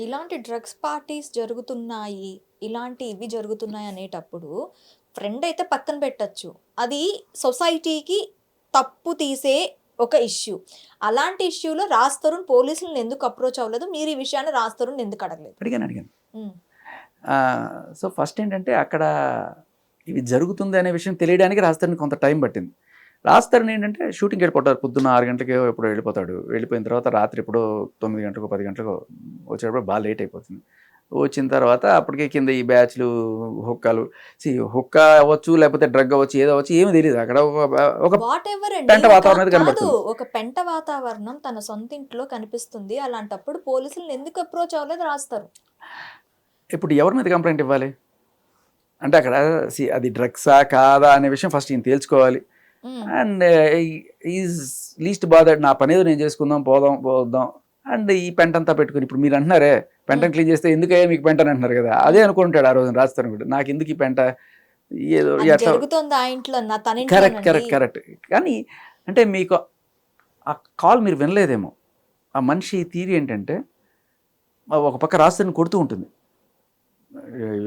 ఇలాంటి drugs parties జరుగుతున్నాయి. ఇవి జరుగుతున్నాయి అనేటప్పుడు ఫ్రెండ్ అయితే పక్కన పెట్టొచ్చు. అది సొసైటీకి తప్పు తీసే ఒక ఇష్యూ. అలాంటి ఇష్యూలో 'రాజ్ తరుణ్' పోలీసులని ఎందుకు అప్రోచ్ అవ్వలేదు? మీరు ఈ విషయాన్ని 'రాజ్ తరుణ్‌ని ఎందుకు అడగలేదు? అడిగాను. హ్మ్. సో ఫస్ట్ ఏంటంటే అక్కడ ఇవి జరుగుతుంది అనే విషయం తెలియడానికి రాజ్ కొంత టైం పట్టింది. రాజ్ తరుణ్ ఏంటంటే షూటింగ్కి వెళ్ళిపోతాడు. పొద్దున్న 6 గంటలకో ఎప్పుడో వెళ్ళిపోతాడు. వెళ్ళిపోయిన తర్వాత రాత్రి ఎప్పుడో 9 గంటలకో 10 గంటలకో వచ్చేటప్పుడు బాగా లేట్ అయిపోతుంది. వచ్చిన తర్వాత అప్పటికే కింద ఈ బ్యాచ్లు హుక్కాలు హుక్కా అవ్వచ్చు, లేకపోతే డ్రగ్ అవ్వచ్చు, ఏదో అవ్వచ్చు, ఏమీ తెలియదు. అక్కడ ఒక వాటెవర్ అండి. పెంట వాతావరణం అయితే కాదు. కనబడుతుంది. ఒక పెంట వాతావరణం తన సొంత ఇంట్లో కనిపిస్తుంది. అలాంటప్పుడు పోలీసులని ఎందుకు అప్రోచ్ అవ్వలేదు 'రాజ్ తరుణ్'? ఇప్పుడు ఎవరి మీద కంప్లైంట్ ఇవ్వాలి? అంటే అక్కడ అది డ్రగ్సా కాదా అనే విషయం ఫస్ట్ ఈయన తేల్చుకోవాలి. హ్మ్. అండ్ ఈజ్ లీస్ట్ బాదర్డ్, నా పనేదో నేను చేసుకుందాం, పోదాం. అండ్ ఈ పెంట అంతా పెట్టుకుని ఇప్పుడు మీరు అంటున్నారే పెంటను క్లీన్ చేస్తే ఎందుకయ్యా మీకు పెంట అని అంటున్నారు కదా, అదే అనుకుంటాడు ఆ రోజున రాజ్ తరుణ్ కూడా. నాకు ఎందుకు ఈ పెంట, ఏదో అది ఎట్లా. జరుగుతోంది ఆ ఇంట్లో, తన కరెక్ట్ ఇంట్లోనండి. కానీ అంటే మీకు ఆ కాల్ మీరు వినలేదేమో. ఆ మనిషి థియరీ ఏంటంటే ఒక పక్క రాజ్ తరుణ్ కొడుతూ ఉంటుంది.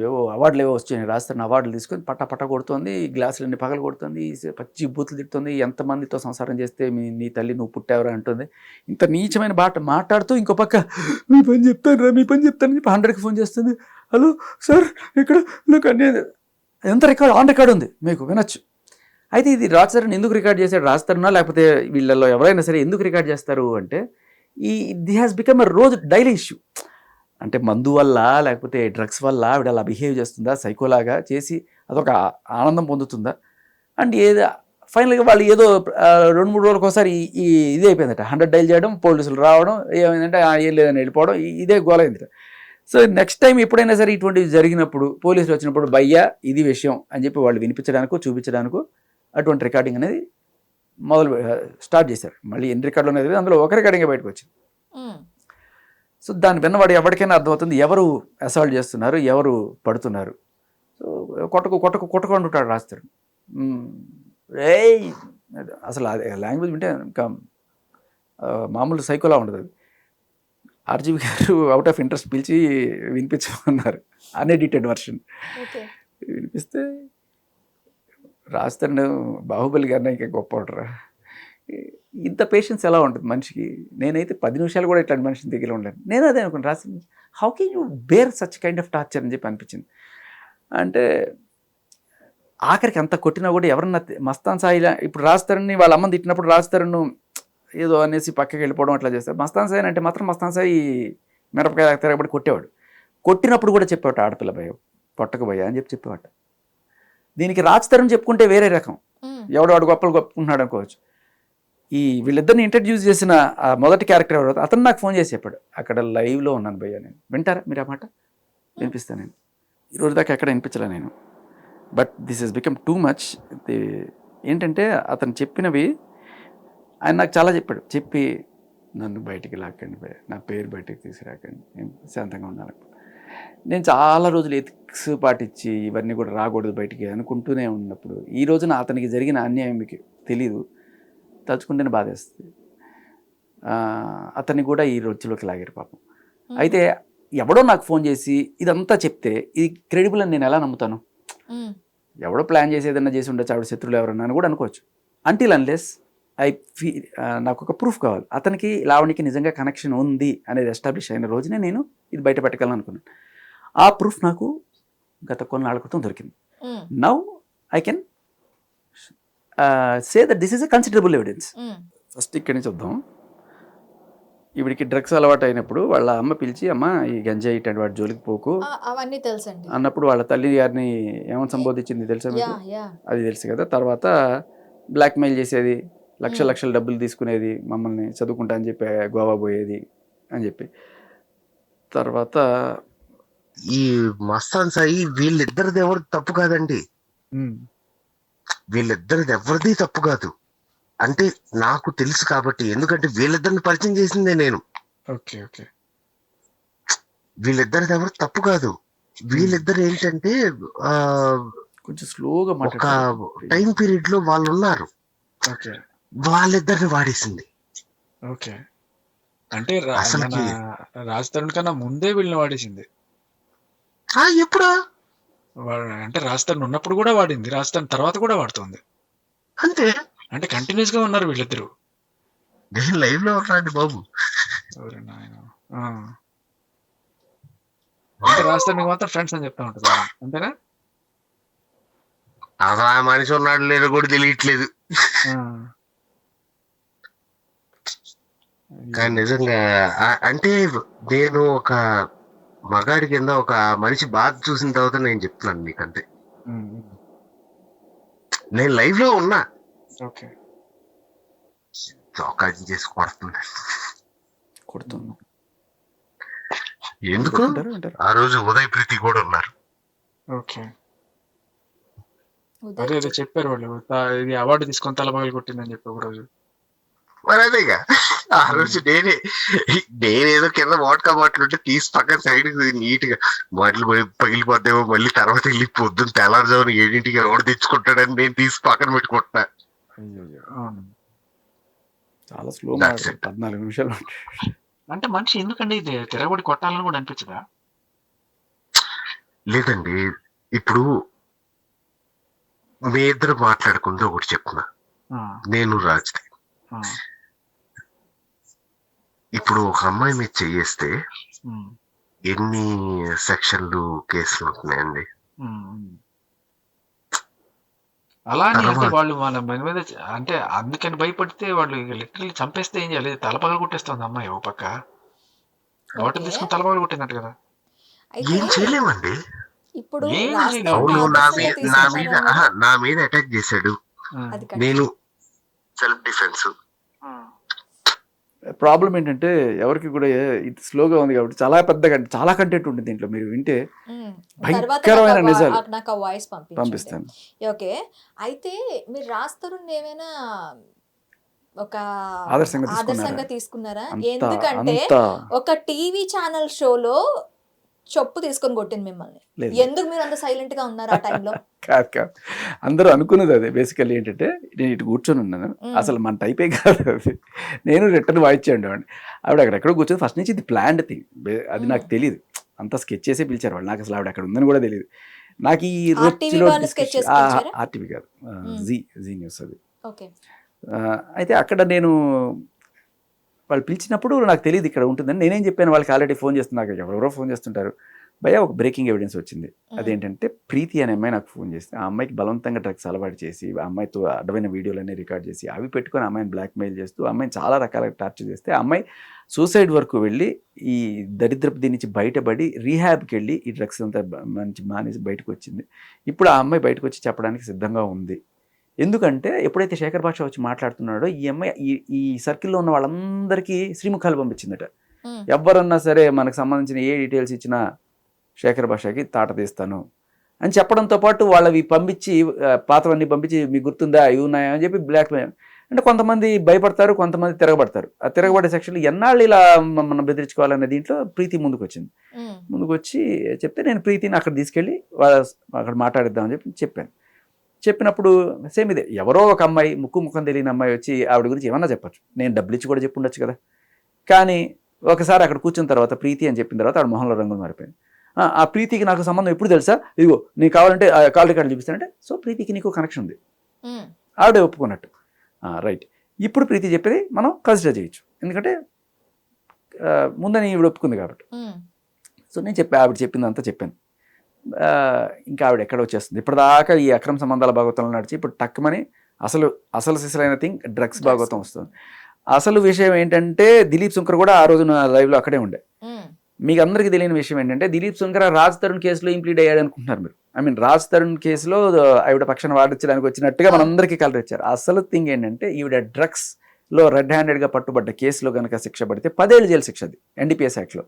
ఏవో అవార్డులు ఏవో వచ్చాయి, రాజస్థాన్ అవార్డులు తీసుకొని పట్ట కొడుతుంది, గ్లాసులన్నీ పగలు కొడుతుంది, పచ్చి బూతులు తిడుతుంది, ఎంతమందితో సంసారం చేస్తే నీ తల్లి నువ్వు పుట్టావరా అంటుంది. ఇంత నీచమైన మాట్లాడుతూ ఇంకో పక్క మీ పని చెప్తాను చెప్పి 100కి ఫోన్ చేస్తుంది. హలో సార్, ఇక్కడ నాకు ఎంత ఆన్ రికార్డ్ ఉంది, మీకు వినొచ్చు. అయితే ఇది రాజ్ తరుణ్ ఎందుకు రికార్డ్ చేశాడు? రాజ్ తరుణా లేకపోతే వీళ్ళల్లో ఎవరైనా సరే ఎందుకు రికార్డ్ చేస్తారు అంటే ది హ్యాస్ బికమ్ ఎ రోజు డైలీ ఇష్యూ. అంటే మందు వల్ల లేకపోతే డ్రగ్స్ వల్ల ఆవిడ అలా బిహేవ్ చేస్తుందా, సైకోలాగా చేసి అదొక ఆనందం పొందుతుందా? అండ్ ఫైనల్గా వాళ్ళు ఏదో 2-3 రోజులకు ఒకసారి ఇదే అయిపోయిందట. 100 డైల్ చేయడం, పోలీసులు రావడం, ఏమైందంటే ఏం లేదని వెళ్ళిపోవడం, ఇదే గోలైందట. సో నెక్స్ట్ టైం ఎప్పుడైనా సరే ఇటువంటివి జరిగినప్పుడు, పోలీసులు వచ్చినప్పుడు భయ్యా ఇది విషయం అని చెప్పి వాళ్ళు వినిపించడానికో చూపించడానికో అటువంటి రికార్డింగ్ అనేది స్టార్ట్ చేశారు. మళ్ళీ ఎన్ని రికార్డులు అనేది అందులో ఒక రికార్డింగే బయటకు వచ్చింది. సో దాన్ని విన్నవాడు ఎవరికైనా అర్థమవుతుంది ఎవరు అసాల్ట్ చేస్తున్నారు, ఎవరు పడుతున్నారు. సో కొట్టకుంటుంటాడు రాస్తారు. అసలు లాంగ్వేజ్ వింటే ఇంకా మామూలు సైకోలా ఉండదు. అది ఆర్జీవి గారు అవుట్ ఆఫ్ ఇంట్రెస్ట్ పిలిచి వినిపించమన్నారు అన్ఎడిటెడ్ వర్షన్. వినిపిస్తే రాస్తాడు బాహుబలి గారిని ఇంకా గొప్ప ఉంటారా. ఇంత పేషెన్స్ ఎలా ఉంటుంది మనిషికి? నేనైతే 10 నిమిషాలు కూడా ఇట్లాంటి మనిషిని దగ్గర ఉండలేను. నేను అదే అనుకున్నాను, రాసింది how can you bear such kind of torture అని చెప్పి అనిపించింది. అంటే ఆఖరికి అంత కొట్టినా కూడా ఎవరన్నా మస్తాన్ సాయిలా, ఇప్పుడు రాజ్ తరుణ్ని వాళ్ళ అమ్మని తిట్టినప్పుడు రాజ్ తరుణ్ ఏదో అనేసి పక్కకి వెళ్ళిపోవడం అట్లా చేస్తారు. మస్తాన్ సాయి అంటే మాత్రం మస్తాన్ సాయి మిరపకాయ తిరగబడి కొట్టేవాడు. కొట్టినప్పుడు కూడా చెప్పేవాడు ఆడపిల్ల భయం పొట్టకు భయ అని చెప్పేవాడు. దీనికి రాజ్ తరుణ్ చెప్పుకుంటే వేరే రకం, ఎవడు గొప్పలు గొప్పుకుంటున్నాడు అనుకోవచ్చు. వీళ్ళిద్దరిని ఇంట్రడ్యూస్ చేసిన ఆ మొదటి క్యారెక్టర్ ఎవరు, అతను నాకు ఫోన్ చేసి చెప్పాడు, అక్కడ లైవ్లో ఉన్నాను భయ్యా నేను. వింటారా మీరు ఆ మాట? వినిపిస్తాను. నేను ఈరోజు దాకా ఎక్కడ వినిపించలే నేను. But this has become too much. ఏంటంటే అతను చెప్పినవి ఆయన నాకు చాలా చెప్పాడు. చెప్పి నన్ను బయటికి లాక్కండి భయ్యా, నా పేరు బయటికి తీసుకురాకండి, నేను శాంతంగా ఉండాలి. నేను చాలా రోజులు ఎథిక్స్ పాటించి ఇవన్నీ కూడా రాకూడదు బయటికి అనుకుంటూనే ఉన్నప్పుడు ఈ రోజున అతనికి జరిగిన అన్యాయం మీకు తెలీదు, తలుచుకుంటేనే బాధేస్తుంది. అతన్ని కూడా ఈ రోజులోకి లాగారు పాపం. అయితే ఎవడో నాకు ఫోన్ చేసి ఇదంతా చెప్తే ఇది క్రెడిబుల్ అని నేను ఎలా నమ్ముతాను? ఎవడో ప్లాన్ చేసి ఏదన్నా చేసి ఉండొచ్చు, ఆవిడ శత్రువులు ఎవరన్నా అని కూడా అనుకోవచ్చు. అంటిల్ అన్లెస్ నాకు ఒక ప్రూఫ్ కావాలి, అతనికి లావణ్యకి నిజంగా కనెక్షన్ ఉంది అనేది ఎస్టాబ్లిష్ అయిన రోజునే నేను ఇది బయట పెట్టగలను అనుకున్నాను. ఆ ప్రూఫ్ నాకు గత కొన్నాళ్ళ క్రితం దొరికింది. Now I can say that this is a considerable evidence. First ఇక్కడి నుంచి వద్దాం. ఈవిడికి డ్రగ్స్ అలవాటు అయినప్పుడు వాళ్ళ అమ్మ పిలిచి, అమ్మ ఈ గంజాయి ఇట్లాంటి వాటి జోలికి పోకు అవన్నీ తెలుసండి అన్నప్పుడు వాళ్ళ తల్లి గారిని ఏమని సంబోధించింది తెలుసా మీకు? అది తెలుసు కదా. తర్వాత బ్లాక్మెయిల్ చేసేది, లక్షలు డబ్బులు తీసుకునేది, మమ్మల్ని చదువుకుంటా అని చెప్పి గోవా పోయేది అని చెప్పి. తర్వాత ఈ మస్తాన్ సాయి వీళ్ళిద్దరిది ఎవరు తప్పు కాదండి, వీళ్ళిద్దరిది ఎవరిది తప్పు కాదు. అంటే నాకు తెలుసు కాబట్టి, ఎందుకంటే వీళ్ళిద్దరిని పరిచయం చేసిందే నేను. వీళ్ళిద్దరిది ఎవరు తప్పు కాదు. వీళ్ళిద్దరు ఏంటంటే కొంచెం స్లోగా ఒక టైం పీరియడ్ లో వాళ్ళు ఉన్నారు, వాళ్ళిద్దరిని వాడేసింది. అంటే అసలుకి రాజ్ తరుణ్ కన్నా ముందే వీళ్ళని వాడేసింది. ఎప్పుడా అంటే రాజ్ తరుణ్ ఉన్నప్పుడు కూడా వాడింది, రాజ్ తరుణ్ తర్వాత కూడా వాడుతుంది. అంతే అంటే కంటిన్యూస్ గా ఉన్నారు వీళ్ళిద్దరు. నేను లైవ్ లో ఉన్నాండి బాబు. ఎవరైనా ఆయన అంటే రాజ్ తరుణ్ మాత్రం ఫ్రెండ్స్ అని చెప్తా ఉంటుంది అంతేనా? అసలు ఆ మనిషి ఉన్నాడు లేదో కూడా తెలియట్లేదు. కానీ నిజంగా అంటే నేను ఒక మగాడి కింద ఒక మనిషి బాధ చూసిన తర్వాత నేను చెప్తున్నాను మీకంతే. నేను లైవ్ లో ఉన్నా, ఓకే చౌకాజీ చేసి కొడుతున్నాం. ఎందుకు ఆ రోజు ఉదయ్ ప్రీతి కూడా ఉన్నారు. ఓకే అదే అదే చెప్పారు వాళ్ళు, ఇది అవార్డు తీసుకొని తలపగలు కొట్టిందని చెప్పి ఒక రోజు. మరి అదేగా ఆ రోజు నేనేదో కింద వాటకా బాటిల్ ఉంటే తీసి పక్కన సైడ్ నీట్ గా బాటిల్ పగిలిపోతేమో మళ్ళీ తర్వాత వెళ్ళి పొద్దున్న తెల్లారుజామున 7ంటికి ఎవడు తెచ్చుకుంటాడని నేను తీసి పక్కన పెట్టుకుంటున్నా. చాలా స్లో 14 నిమిషాలు. అంటే మనిషి ఎందుకండి ఇది తిరగబడి కొట్టాలని కూడా అనిపించదా? లేదండి, ఇప్పుడు మీ ఇద్దరు మాట్లాడుకుంటే ఒకటి చెప్తున్నా, నేను రాజ్ది. ఇప్పుడు ఒక అమ్మాయి మీద చేయేస్తే ఎన్ని సెక్షన్లు కేసులు ఉంటున్నాయండి. అలా అని అంటే వాళ్ళు మన మీద అంటే అందుకని భయపడితే వాళ్ళు లిటరల్లీ చంపేస్తే ఏం చేయాలి? తలపగలు కొట్టేస్తుంది అమ్మాయి ఓ పక్క, బాటిల్ తీసుకుని తలపగలు కొట్టినట్టు కదా. ఏం చేయలేమండి. ఇప్పుడు అవును, నా మీద అటాక్ చేశాడు, నేను సెల్ఫ్ డిఫెన్స్. ప్రాబ్లం ఏంటంటే ఎవరికి కూడా ఇది స్లోగా ఉంది కాబట్టి చాలా పెద్దగా చాలా కంటెంట్ ఉంటుంది దీంట్లో. మీరు వింటే భయంకరమైన నిజాలు నాకు వాయిస్ పంపిస్తాను. ఓకే, అయితే మీరు రాజ్ తరుణ్ ఏమైనా ఒక ఆదర్శంగా తీసుకున్నారా? ఎందుకంటే ఒక టీవీ ఛానల్ షోలో చెప్పు తీసుకొని కొట్టింది మిమ్మల్ని. ఎందుకు మీరు అంత సైలెంట్ గా ఉన్నారు ఆ టైంలో? కాదు, అందరూ అనుకున్నది అదే. బేసికల్లీ ఏంటంటే నేను ఇటు కూర్చొని ఉన్నాను, అసలు మన టైపే కాదు అది. నేను రిటర్న్ వాయిచ్చాను అండి. ఆవిడ అక్కడెక్కడో కూర్చొని ఫస్ట్ నుంచి ఇది ప్లాన్డ్ థింగ్, అది నాకు తెలియదు. అంతా స్కెచ్ చేసే పిలిచారు వాళ్ళు, నాకు అసలు ఆవిడ అక్కడ ఉందని కూడా తెలియదు. నాకు ఈ ఆర్టీవీ కాదు, జీ న్యూస్ అది. అయితే అక్కడ నేను వాళ్ళు పిలిచినప్పుడు నాకు తెలియదు ఇక్కడ ఉంటుందని. నేనేం చెప్పాను వాళ్ళకి, ఆల్రెడీ ఫోన్ చేస్తున్నారు, ఎవరెవరో ఫోన్ చేస్తుంటారు. భయ్యా ఒక బ్రేకింగ్ ఎవిడెన్స్ వచ్చింది. అదేంటంటే ప్రీతి అనే అమ్మాయి నాకు ఫోన్ చేస్తే ఆ అమ్మాయికి బలవంతంగా డ్రగ్స్ అలవాటు చేసి ఆ అమ్మాయితో అడ్డమైన వీడియోలన్నీ రికార్డ్ చేసి అవి పెట్టుకొని అమ్మాయిని బ్లాక్మెయిల్ చేస్తూ అమ్మాయిని చాలా రకాలుగా టార్చర్ చేస్తే ఆ అమ్మాయి సూసైడ్ వరకు వెళ్ళి ఈ దరిద్రపు దీని నుంచి బయటపడి రీహాబ్కి వెళ్ళి ఈ డ్రగ్స్ అంతా మంచి మానేసి బయటకు వచ్చింది. ఇప్పుడు ఆ అమ్మాయి బయటకు వచ్చి చెప్పడానికి సిద్ధంగా ఉంది. ఎందుకంటే ఎప్పుడైతే శేఖర్ భాష వచ్చి మాట్లాడుతున్నాడో ఈ అమ్మాయి ఈ సర్కిల్లో ఉన్న వాళ్ళందరికీ శ్రీముఖాలు పంపించిందట. ఎవరన్నా సరే మనకు సంబంధించిన ఏ డీటెయిల్స్ ఇచ్చినా శేఖర్ భాషకి తాట తీస్తాను అని చెప్పడంతో పాటు వాళ్ళవి పంపించి పాతవన్నీ పంపించి మీకు గుర్తుందా ఇవి ఉన్నాయా అని చెప్పి బ్లాక్మెయిల్. అంటే కొంతమంది భయపడతారు, కొంతమంది తిరగబడతారు. ఆ తిరగబడే సెక్షన్లు ఎన్నాళ్ళు ఇలా మనం బెదిరించుకోవాలనే దీంట్లో ప్రీతి ముందుకు వచ్చింది. ముందుకు వచ్చి చెప్తే నేను ప్రీతిని అక్కడ తీసుకెళ్ళి అక్కడ మాట్లాడిద్దామని చెప్పాను. చెప్పినప్పుడు సేమ్ ఇదే, ఎవరో ఒక అమ్మాయి ముఖం తెలియని అమ్మాయి వచ్చి ఆవిడ గురించి ఏమన్నా చెప్పచ్చు, నేను డబ్బులు ఇచ్చి కూడా చెప్పి ఉండొచ్చు కదా. కానీ ఒకసారి అక్కడ కూర్చున్న తర్వాత ప్రీతి అని చెప్పిన తర్వాత ఆవిడ మొహంలో రంగులు మారిపోయింది. ఆ ప్రీతికి నాకు సంబంధం ఎప్పుడు తెలుసా, ఇదిగో నీకు కావాలంటే కాల్ రికార్డు చూపిస్తానంటే, సో ప్రీతికి నీకు కనెక్షన్ ఉంది, ఆవిడే ఒప్పుకున్నట్టు. రైట్, ఇప్పుడు ప్రీతి చెప్పేది మనం కన్సిడర్ చేయొచ్చు, ఎందుకంటే ముందని ఈవిడ ఒప్పుకుంది కాబట్టి. సో నేను ఆవిడ చెప్పిందంతా చెప్పాను. ఇంకా ఆవిడ ఎక్కడ వచ్చేస్తుంది. ఇప్పటిదాకా ఈ అక్రమ సంబంధాల భాగవతంలో నడిచి ఇప్పుడు టక్కుమని అసలు సిసలైన థింగ్ డ్రగ్స్ భాగవతం వస్తుంది. అసలు విషయం ఏంటంటే దిలీప్ శంకర్ కూడా ఆ రోజు నా లైవ్లో అక్కడే ఉండే. మీకు అందరికీ తెలియని విషయం ఏంటంటే దిలీప్ శంకర్ రాజ్ తరుణ్ కేసులో ఇంప్లీడ్ అయ్యాడు అనుకుంటున్నారు మీరు. రాజ్ తరుణ్ కేసులో ఆవిడ పక్షాన వాడించడానికి వచ్చినట్టుగా మనందరికీ కలర్ ఇచ్చారు. అసలు థింగ్ ఏంటంటే ఈవిడ డ్రగ్స్లో రెడ్ హ్యాండెడ్గా పట్టుబడ్డ కేసులో కనుక శిక్ష పడితే 10 ఏళ్ళు జైలు శిక్ష, అది NDPS యాక్ట్లో.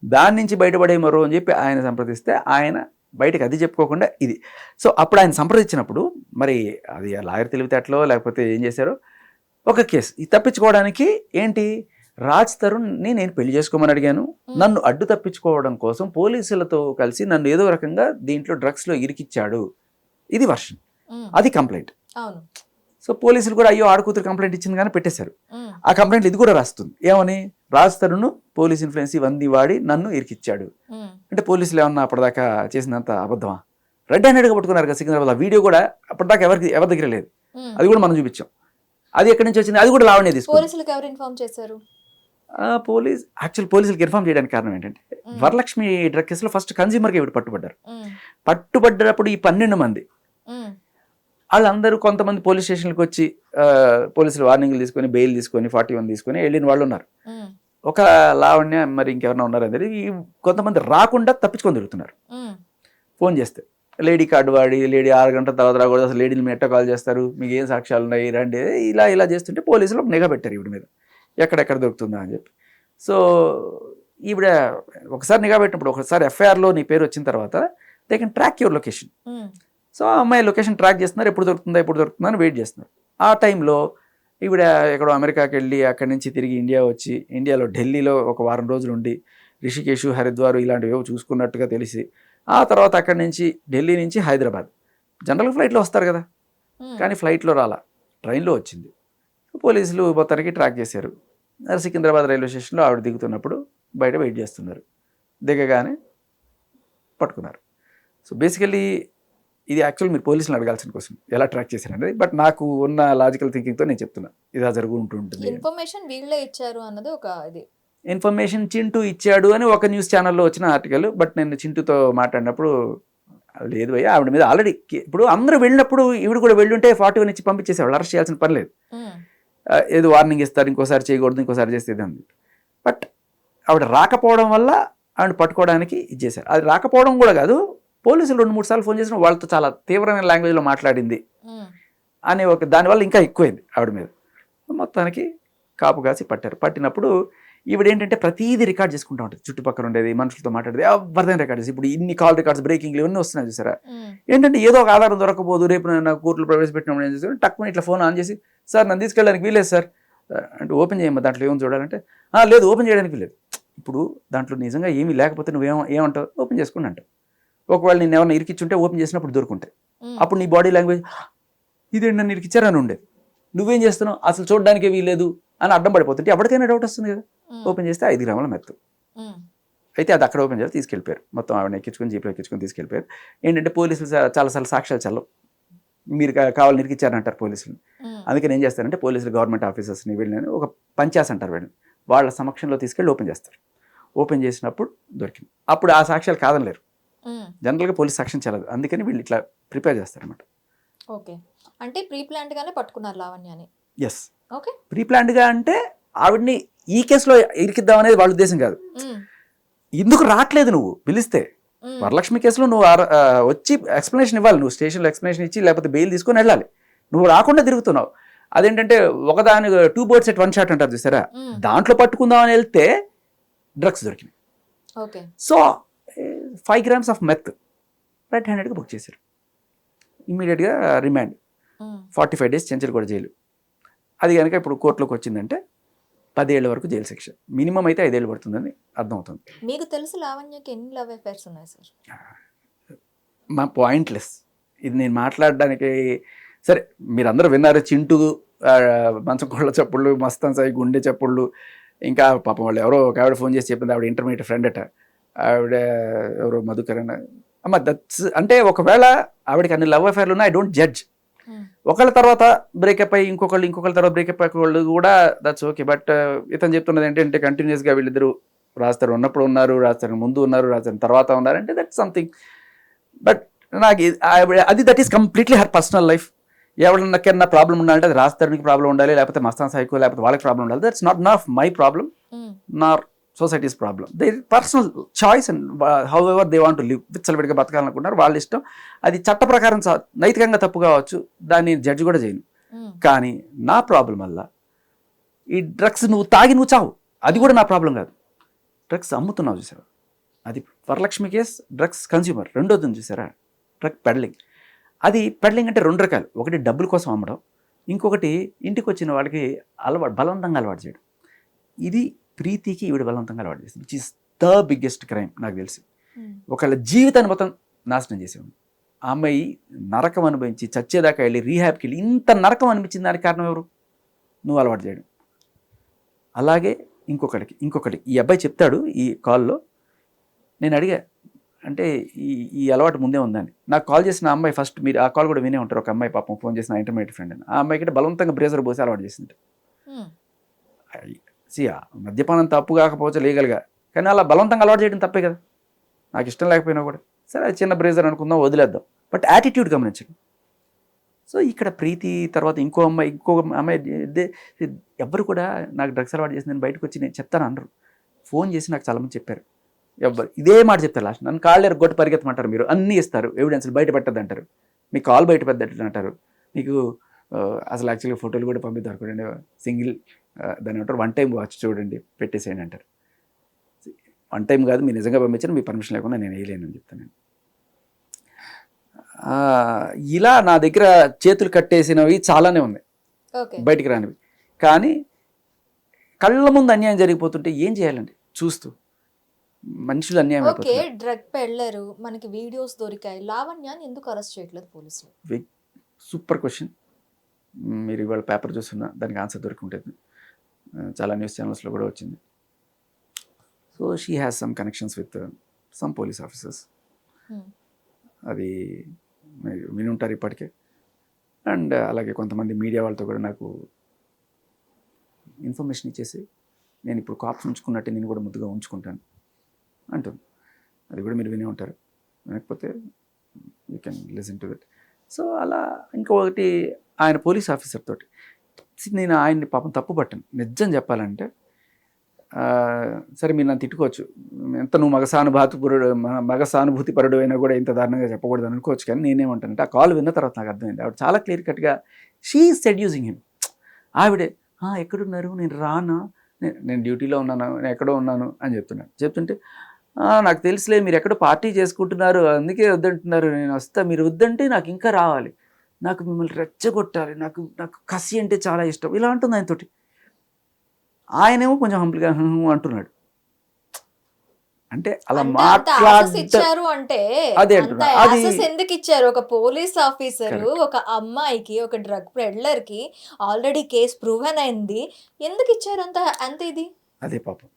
దాని నుంచి బయటపడే మరో అని చెప్పి ఆయన సంప్రదిస్తే ఆయన బయటకు అది చెప్పుకోకుండా ఇది. సో అప్పుడు ఆయన సంప్రదించినప్పుడు మరి అది లాయర్ తెలివితేటలో లేకపోతే ఏం చేశారో ఒక కేసు తప్పించుకోవడానికి ఏంటి, రాజ్ తరుణ్ని నేను పెళ్లి చేసుకోమని అడిగాను, నన్ను అడ్డు తప్పించుకోవడం కోసం పోలీసులతో కలిసి నన్ను ఏదో రకంగా దీంట్లో డ్రగ్స్లో ఇరికిచ్చాడు, ఇది వర్షన్, అది కంప్లైంట్. సో పోలీసులు కూడా అయ్యో ఆడకూతురు కంప్లైంట్ ఇచ్చింది కానీ పెట్టేశారు. ఆ కంప్లైంట్ ఇది కూడా రాస్తుంది ఏమని, రాజ్ తరుణ్ పోలీస్ ఇన్ఫ్లుయెన్స్ ఇవన్నీ వాడి నన్ను ఇరికిచ్చాడు అంటే పోలీసులు ఏమన్నా అప్పటిదాకా చేసినంత అబద్ధమా? రెడ్ హ్యాండెడ్గా పట్టుకున్నారు కదా సికింద్రాబాద్. ఆ వీడియో కూడా అప్పటిదాకా ఎవరి దగ్గర లేదు, అది కూడా మనం చూపించాం. అది ఎక్కడి నుంచి వచ్చింది, అది కూడా లావణ్య తీసుకుంది. పోలీసులకు ఎవరు ఇన్ఫార్మ్ చేశారు? పోలీసులకు ఇన్ఫార్మ్ చేయడానికి కారణం ఏంటంటే వరలక్ష్మి డ్రగ్ కేసులో ఫస్ట్ కన్జ్యూమర్కి ఇవి పట్టుబడ్డారు. పట్టుబడ్డప్పుడు ఈ 12 మంది వాళ్ళందరూ కొంతమంది పోలీస్ స్టేషన్కి వచ్చి పోలీసులు వార్నింగ్లు తీసుకొని బెయిల్ తీసుకొని 41 తీసుకొని వెళ్ళిన వాళ్ళు ఉన్నారు. ఒక లావణ్య మరి ఇంకెవరైనా ఉన్నారు అనేది కొంతమంది రాకుండా తప్పించుకొని తిరుగుతున్నారు. ఫోన్ చేస్తే లేడీ కార్డు వాడి లేడీ 6 గంటల తర్వాత రాకూడదు, అసలు లేడీని మీరు ఎట్ట కాల్ చేస్తారు, మీకు ఏం సాక్ష్యాలు ఉన్నాయి రండి, ఇలా చేస్తుంటే పోలీసులు నిఘా పెట్టారు ఈవిడ మీద ఎక్కడెక్కడ దొరుకుతుందా అని చెప్పి. సో ఈవిడ ఒకసారి నిఘా పెట్టినప్పుడు ఒకసారి ఎఫ్ఐఆర్లో నీ పేరు వచ్చిన తర్వాత they can track your location. So ఆ అమ్మాయి లొకేషన్ ట్రాక్ చేస్తున్నారు, ఎప్పుడు దొరుకుతుందా అని వెయిట్ చేస్తున్నారు. ఆ టైంలో ఈవిడ ఎక్కడో అమెరికాకి వెళ్ళి అక్కడి నుంచి తిరిగి ఇండియా వచ్చి ఇండియాలో ఢిల్లీలో ఒక వారం రోజులు ఉండి రిషికేశు హరిద్వార్ ఇలాంటివి చూసుకున్నట్టుగా తెలిసి ఆ తర్వాత అక్కడి నుంచి ఢిల్లీ నుంచి హైదరాబాద్ జనరల్ ఫ్లైట్లో వస్తారు కదా, కానీ ఫ్లైట్లో రాలా, ట్రైన్లో వచ్చింది. పోలీసులు మొత్తానికి ట్రాక్ చేశారు. సికింద్రాబాద్ రైల్వే స్టేషన్లో ఆవిడ దిగుతున్నప్పుడు బయట వెయిట్ చేస్తున్నారు. దిగగానే పట్టుకున్నారు. సో బేసికలీ ఇది యాక్చువల్ మీరు పోలీసులు అడగాల్సిన క్వశ్చన్, ఎలా ట్రాక్ చేశారనేది. బట్ నాకు ఉన్న లాజికల్ థింకింగ్తో నేను చెప్తున్నా ఇలా జరుగుతుంటుంది. ఇన్ఫర్మేషన్ వీళ్ళే ఇచ్చారు అన్నది ఒక ఇది. ఇన్ఫర్మేషన్ చింటూ ఇచ్చాడు అని ఒక న్యూస్ ఛానల్లో వచ్చిన ఆర్టికల్. బట్ నేను చింటూతో మాట్లాడినప్పుడు లేదు భయ్య, ఆవిడ మీద ఆల్రెడీ ఇప్పుడు అందరూ వెళ్ళినప్పుడు ఈవిడ కూడా వెళ్ళి ఉంటే 41 ఇచ్చి పంపించేసేవాళ్ళు, అరెస్ట్ చేయాల్సిన పని లేదు. ఏదో వార్నింగ్ ఇస్తారు, ఇంకోసారి చేయకూడదు, ఇంకోసారి చేసేది అంది. బట్ ఆవిడ రాకపోవడం వల్ల ఆవిడ పట్టుకోవడానికి ఇచ్చేసారు. అది రాకపోవడం కూడా కాదు, పోలీసులు 2-3 సార్లు ఫోన్ చేసిన వాళ్ళతో చాలా తీవ్రమైన లాంగ్వేజ్లో మాట్లాడింది అని దానివల్ల ఇంకా ఎక్కువైంది ఆవిడ మీద. మొత్తానికి కాపు కాసి పట్టారు. పట్టినప్పుడు ఈవిడ ఏంటంటే ప్రతిదీ రికార్డ్ చేసుకుంటూ ఉంటుంది, చుట్టుపక్కల ఉండేది మనుషులతో మాట్లాడేది ఎవరిదైనా రికార్డ్ చేసి. ఇప్పుడు ఇన్ని కాల్ రికార్డ్స్ బ్రేకింగ్లు ఇవన్నీ వస్తున్నాయి చూసారా. ఏంటంటే ఏదో ఒక ఆధారం దొరకబోదు, రేపు నాకు కోర్టులో ప్రవేశపెట్టినప్పుడు ఏం చేస్తాను టక్కుని ఇట్లా ఫోన్ ఆన్ చేసి సార్ నన్ను తీసుకెళ్ళడానికి వీలేదు సార్ అంటే ఓపెన్ చేయమ్మా దాంట్లో ఏమో చూడాలంటే లేదు ఓపెన్ చేయడానికి వీలేదు. ఇప్పుడు దాంట్లో నిజంగా ఏమీ లేకపోతే ఏమంటావు ఓపెన్ చేసుకుని అంటావు. ఒకవేళ నేను ఏమన్నా ఇరికిచ్చుంటే ఓపెన్ చేసినప్పుడు దొరుకుంటాయి, అప్పుడు నీ బాడీ లాంగ్వేజ్ ఇదేంటి నన్ను ఇరికిచ్చారని ఉండేది. నువ్వేం చేస్తున్నావు అసలు చూడడానికి వీలేదు అని అడ్డం పడిపోతుంటే ఎవరికైనా డౌట్ వస్తుంది కదా. ఓపెన్ చేస్తే 5 గ్రాముల మెత్తు. అయితే అది అక్కడ ఓపెన్ చేసి తీసుకెళ్ళిపోయారు. మొత్తం ఆవిడ ఎక్కించుకొని జీప్లో ఎక్కించుకొని తీసుకెళ్ళిపోయారు. ఏంటంటే పోలీసులు చాలాసార్లు సాక్ష్యాలు చల్లవు, మీరు కావాలని ఇరికిచ్చారంటారు పోలీసులు. అందుకని ఏం చేస్తారంటే పోలీసులు గవర్నమెంట్ ఆఫీసర్స్ని వీళ్ళని ఒక పంచాస్ అంటారు, వీళ్ళని వాళ్ళ సమక్షంలో తీసుకెళ్ళి ఓపెన్ చేస్తారు. ఓపెన్ చేసినప్పుడు దొరికింది. అప్పుడు ఆ సాక్ష్యాలు కాదనలేరు, జనరల్గా పోలీస్ సాక్ష్యం చెల్లదు. అందుకని వీళ్ళు ఇట్లా ప్రిపేర్ చేస్తారనమాట. ఓకే, అంటే ప్రీ ప్లాన్డ్ గానే పట్టుకున్నారు లావణ్యని. ఎస్, ఓకే, ప్రీ ప్లాన్డ్గా అంటే ఆవిడ్ని ఈ కేసులో ఇరికిద్దాం అనేది వాళ్ళ ఉద్దేశం కాదు. ఎందుకు రావట్లేదు నువ్వు పిలిస్తే, వరలక్ష్మి కేసులో నువ్వు వచ్చి ఎక్స్ప్లెనేషన్ ఇవ్వాలి, నువ్వు స్టేషన్లో ఎక్స్ప్లెనేషన్ ఇచ్చి లేకపోతే బెయిల్ తీసుకొని వెళ్ళాలి. నువ్వు రాకుండా తిరుగుతున్నావు. అదేంటంటే ఒకదాని 2 birds at 1 shot అంటారు చూసారా, దాంట్లో పట్టుకుందామని వెళ్తే డ్రగ్స్ దొరికినాయి. Okay, so 5 grams of meth red హ్యాండెడ్గా బుక్ చేశారు. ఇమీడియట్గా రిమాండ్ 45 days చెంచల్గూడ జైలు. అది కనుక ఇప్పుడు కోర్టులోకి వచ్చిందంటే 10 ఏళ్ల వరకు జైలు శిక్ష, మినిమం అయితే 5 ఏళ్ళు పడుతుందని అర్థమవుతుంది. మీకు తెలుసు లావణ్యకి ఎన్ని లవ్ అఫైర్స్ ఉన్నాయి సార్? మా పాయింట్లెస్ ఇది నేను మాట్లాడడానికి. సరే మీరందరూ విన్నారు, చింటూ మంచం కోళ్ళ చప్పుళ్ళు, మస్తాన్ సాయి గుండె చప్పుళ్ళు, ఇంకా పాపం వాళ్ళు ఎవరో ఒక ఆవిడ ఫోన్ చేసి చెప్పింది ఆవిడ ఇంటర్మీడియట్ ఫ్రెండ్ అట, ఆవిడ ఎవరో మధుకరణ అమ్మ. దట్స్ అంటే ఒకవేళ ఆవిడకి అన్ని లవ్ అఫైర్లు ఉన్నాయి, ఐ డోంట్ జడ్జ్. ఒకళ్ళ తర్వాత బ్రేకప్ అయ్యి ఇంకొకళ్ళ తర్వాత బ్రేకప్ అయ్యే వాళ్ళు కూడా దట్స్ ఓకే. బట్ ఇతను చెప్తున్నది ఏంటంటే కంటిన్యూస్గా వీళ్ళిద్దరూ రాస్తారు ఉన్నప్పుడు ఉన్నారు, రాస్తారు ముందు ఉన్నారు, రాస్తారు తర్వాత ఉన్నారంటే దట్ సంథింగ్. బట్ నాకు అది that is completely her personal life. ఎవరికైనా ప్రాబ్లం ఉండాలంటే అది రాస్తానికి ప్రాబ్లం ఉండాలి, లేకపోతే మస్తాన్ సైకో లేకపోతే వాళ్ళకి ప్రాబ్లం ఉండాలి. That's not of my problem, nor society's problem. They personal choice and however they want to live. విచ్చలవిడిగా బతకాలనుకుంటున్నారు, వాళ్ళ ఇష్టం. అది చట్ట ప్రకారం నైతికంగా తప్పు కావచ్చు, దాన్ని జడ్జి కూడా చేయను. కానీ నా ప్రాబ్లం వల్ల ఈ డ్రగ్స్ నువ్వు తాగి నువ్వు చావు, అది కూడా నా ప్రాబ్లం కాదు. డ్రగ్స్ అమ్ముతున్నావు చూసారా, అది వరలక్ష్మి కేస్ డ్రగ్స్ కన్స్యూమర్. రెండోది చూసారా డ్రగ్ పెడ్లింగ్. అది పెడ్లింగ్ అంటే 2 రకాలు, ఒకటి డబ్బుల కోసం అమ్మడం, ఇంకొకటి ఇంటికి వచ్చిన వాళ్ళకి బలవంతంగా అలవాటు చేయడం. ఇది ప్రీతికి ఈవిడ బలవంతంగా అలవాటు చేస్తుంది, which is the biggest crime నాకు తెలిసి. ఒకళ్ళ జీవితాన్ని మొత్తం నాశనం చేసేవాడు. ఆ అమ్మాయి నరకం అనుభవించి చచ్చేదాకా వెళ్ళి రీహాబ్కి వెళ్ళి ఇంత నరకం అనిపించింది, దానికి కారణం ఎవరు? నువ్వు అలవాటు చేయడం. అలాగే ఇంకొకటి ఈ అబ్బాయి చెప్తాడు ఈ కాల్లో. నేను అడిగా, అంటే ఈ అలవాటు ముందే ఉందని. నాకు కాల్ చేసిన ఆ అమ్మాయి ఫస్ట్, మీరు ఆ కాల్ కూడా వినే ఉంటారు, ఒక అమ్మాయి పాపం ఫోన్ చేసిన ఇంటర్మీడియట్ ఫ్రెండ్ అని. ఆ అమ్మాయికి బలవంతంగా బ్రేజర్ పోసి అలవాటు చేసింది. మద్యపానం తప్పు కాకపోవచ్చు లీగల్గా, కానీ అలా బలవంతంగా అలవాటు చేయడం తప్పే కదా, నాకు ఇష్టం లేకపోయినా కూడా. సరే అది చిన్న బ్రేజర్ అనుకుందాం, వదిలేద్దాం. బట్ యాటిట్యూడ్ గమనించండి. సో ఇక్కడ ప్రీతి తర్వాత ఇంకో అమ్మాయి ఎవ్వరు కూడా నాకు డ్రగ్స్ అలవాటు చేసి నేను బయటకు వచ్చి నేను చెప్తాను అనరు. ఫోన్ చేసి నాకు చాలామంది చెప్పారు, ఎవ్వరు ఇదే మాట చెప్తారు లాస్ట్. నన్ను కాళ్ళు గొట్టు పరిగెత్తమంటారు, మీరు అన్నీ ఇస్తారు, ఎవిడెన్స్లు బయట పెట్టద్దు అంటారు, మీ కాల్ బయట పెట్టద్దు అంటారు, మీకు అసలు యాక్చువల్గా ఫోటోలు కూడా పంపిద్దాం అనుకోండి, సింగిల్ దాని అంటారు వన్ టైం వాచ్ చూడండి పెట్టేసేయండి అంటారు. వన్ టైం కాదు, మీరు నిజంగా పంపించారు, మీ పర్మిషన్ లేకుండా నేను వేయలేనని చెప్తాను నేను. ఇలా నా దగ్గర చేతులు కట్టేసినవి చాలానే ఉన్నాయి బయటికి రానివి. కానీ కళ్ళ ముందు అన్యాయం జరిగిపోతుంటే ఏం చేయాలండి చూస్తూ? మనుషులు అన్యాయం ఓకే, డ్రగ్ పెళ్ళరు, మనకి వీడియోస్ దొరికాయి, లావణ్యాన్ని ఎందుకు అరెస్ట్ చేయట్లేదు పోలీసులు? Super question. మీరు ఇవాళ పేపర్ చూస్తున్నా దానికి ఆన్సర్ దొరికి ఉంటుంది, చాలా న్యూస్ ఛానల్స్లో కూడా వచ్చింది. So she has some connections with some police officers, అది విని ఉంటారు ఇప్పటికే. అండ్ అలాగే కొంతమంది మీడియా వాళ్ళతో కూడా నాకు ఇన్ఫర్మేషన్ ఇచ్చేసి, నేను ఇప్పుడు కాప్స్ ఉంచుకున్నట్టే నేను కూడా ముద్దుగా ఉంచుకుంటాను అంటుంది. అది కూడా మీరు వినే ఉంటారు, లేకపోతే you can listen to that. So అలా ఇంకొకటి ఆయన పోలీస్ ఆఫీసర్ తోటి నేను ఆయన్ని పాపం తప్పు పట్టాను నిజం చెప్పాలంటే. సరే మీరు నన్ను తిట్టుకోవచ్చు, ఎంత నువ్వు మగ సానుభూతి పరుడు అయినా కూడా ఇంత దారుణంగా చెప్పకూడదు అనుకోవచ్చు, కానీ నేనేమంటానంటే ఆ కాల్ విన్న తర్వాత నాకు అర్థమైంది, ఆవిడ చాలా క్లియర్ కట్గా షీ సెడ్యూసింగ్ హిమ్. ఆవిడే ఎక్కడున్నారు, నేను రానా, నేను డ్యూటీలో ఉన్నాను, నేను ఎక్కడో ఉన్నాను అని చెప్తుంటే నాకు తెలుసులే మీరు ఎక్కడో పార్టీ చేసుకుంటున్నారు అందుకే వద్దంటున్నారు, నేను వస్తా, మీరు వద్దంటే నాకు ఇంకా రావాలి, నాకు మిమ్మల్ని రెచ్చగొట్టాలి, నాకు కసి అంటే చాలా ఇష్టం, ఇలా అంటుంది ఆయనతోటి. ఆయనేమో కొంచెం హంపుల్గా అంటున్నాడు. అంటే అలా ఇచ్చారు అంటే అదే ఎందుకు ఇచ్చారు? ఒక పోలీస్ ఆఫీసర్ ఒక అమ్మాయికి, ఒక డ్రగ్ పెడ్లర్ కి ఆల్రెడీ కేసు ప్రూవెన్ అయింది, ఎందుకు ఇచ్చారు అంత ఇది? అదే పాపం,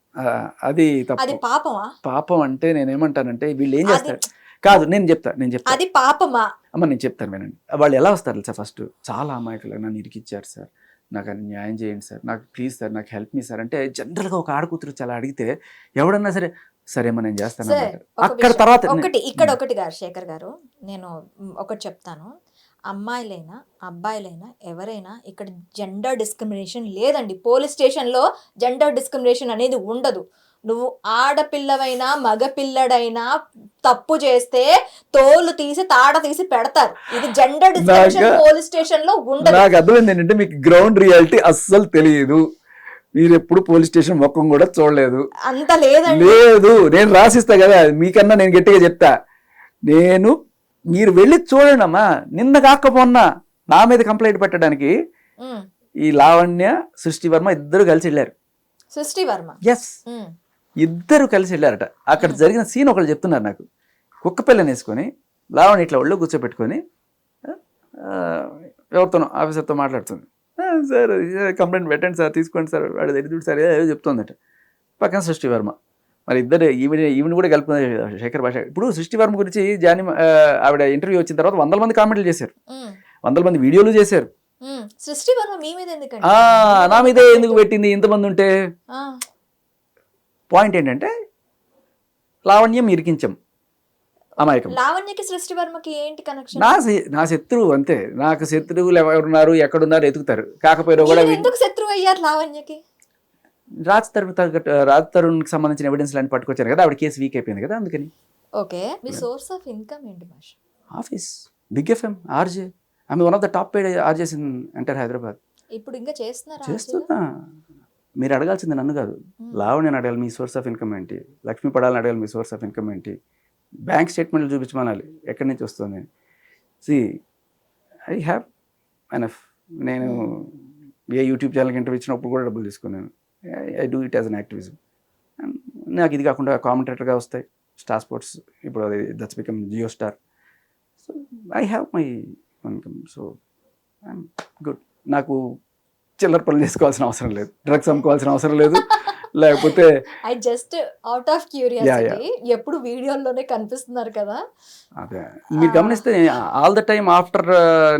అది అది పాపమా? పాపం అంటే నేనేమంటానంటే వీళ్ళు ఏం చేస్తారు కాదు, నేను చెప్తా అది పాపమా అమ్మ, నేను చెప్తాను వినండి. వాళ్ళు ఎలా వస్తారు సార్, ఫస్ట్ చాలా అమాయకులు, నన్ను ఇరికిచ్చారు సార్, నాకు అది న్యాయం చేయండి సార్, నాకు ప్లీజ్ సార్, నాకు హెల్ప్ మీ సార్ అంటే జనరల్గా ఒక ఆడకూతురు చాలా అడిగితే ఎవడన్నా సరే సరేమ్మా నేను చేస్తాను అక్కడ. తర్వాత ఒకటి గారు శేఖర్ గారు, నేను ఒకటి చెప్తాను, అమ్మాయిలైనా అబ్బాయిలైనా ఎవరైనా ఇక్కడ జెండర్ డిస్క్రిమినేషన్ లేదండి. పోలీస్ స్టేషన్లో జెండర్ డిస్క్రిమినేషన్ అనేది ఉండదు. నువ్వు ఆడపిల్లవైనా మగపిల్లడైనా తప్పు చేస్తే తోలు తీసి తాడ తీసి పెడతారు. ఇది జెండర్ డిస్క్రిమినేషన్ పోలీస్ స్టేషన్ లో ఉండదు. నాకు అర్థమైంది ఏంటంటే మీకు గ్రౌండ్ రియాలిటీ అస్సలు తెలియదు, మీరు ఎప్పుడు పోలీస్ స్టేషన్ మొక్కం కూడా చూడలేదు. అంత లేదండి. లేదు, నేను రాసిస్తా కదా, మీకన్నా నేను గట్టిగా చెప్తా. మీరు వెళ్ళి చూడండి అమ్మా. నిన్న కాకపోన్నా నా మీద కంప్లైంట్ పెట్టడానికి ఈ లావణ్య సృష్టి వర్మ ఇద్దరు కలిసి వెళ్ళారు. సృష్టి వర్మ ఎస్, ఇద్దరు కలిసి వెళ్ళారట. అక్కడ జరిగిన సీన్ ఒకళ్ళు చెప్తున్నారు నాకు. కుక్క పిల్లని వేసుకొని లావణ్య ఇట్లా ఒళ్ళు కూర్చోబెట్టుకొని ఎవరితోనో ఆఫీసర్తో మాట్లాడుతుంది. సార్ కంప్లైంట్ పెట్టండి సార్, తీసుకోండి సార్, వాడు ఎదురు సార్ ఏదో చెప్తుందట. పక్కన సృష్టి వర్మ. మరి ఇద్దరు ఈవిని కూడా కలుపుతుంది శేఖర్ భాష. ఇప్పుడు సృష్టి వర్మ గురించి ఆవిడ ఇంటర్వ్యూ వచ్చిన తర్వాత 100 మంది కామెంట్లు చేశారు, 100 మంది వీడియోలు చేశారు. సృష్టి వర్మ మీ మీద ఎందుకండి? నా మీదే ఎందుకు పెట్టింది ఇంతమంది ఉంటే? పాయింట్ ఏంటంటే లావణ్యం ఇరికించాం, అమాయకం. లావణ్యకి సృష్టి వర్మకి ఏంటి కనెక్షన్? నా శత్రువు అంతే. నాకు శత్రువులు ఎవరున్నారు ఎక్కడున్నారు ఎతుకుతారు. కాకపోయినా కూడా ఎందుకు శత్రువు అయ్యారు లావణ్యకి? రాజ్ తరుణ్కి సంబంధించిన ఎవిడెన్స్ లాంటి పట్టుకొచ్చారు కదా, ఆవిడ కేసు వీక్ అయిపోయింది కదా, అందుకని. ఓకే, మీ సోర్స్ ఆఫ్ ఇన్కమ్ ఏంటి భాష? Office, big FM, RJ. I'm one of the top paid RJs in entire Hyderabad. ఇప్పుడు ఇంకా చేస్తున్నా. మీరు అడగాల్సింది నన్ను కాదు, లావణ్యని అడగాలి మీ సోర్స్ ఆఫ్ ఇన్కమ్ ఏంటి, లక్ష్మీ పడాలని అడగాలి మీ సోర్స్ ఆఫ్ ఇన్కమ్ ఏంటి, బ్యాంక్ స్టేట్మెంట్లు చూపించమనాలి ఎక్కడి నుంచి వస్తుంది. See I have enough. నేను ఏ యూట్యూబ్ ఛానల్కి ఇంటర్వ్యూ ఇచ్చినప్పుడు కూడా డబ్బులు తీసుకున్నాను. I do it as an activism. నాకు ఇది కాకుండా కామెంటేటర్గా వస్తాయి స్టార్ స్పోర్ట్స్, ఇప్పుడు అది that's become Jio star. So I have my income, so I'm good. నాకు చిల్లర పనులు చేసుకోవాల్సిన అవసరం లేదు, డ్రగ్స్ అమ్ముకోవాల్సిన అవసరం లేదు, లేకపోతే I just out of curiosity ఎప్పుడు వీడియోల్లోనే కనిపిస్తున్నారు కదా. అదే మీరు గమనిస్తే ఆల్ ద టైమ్ ఆఫ్టర్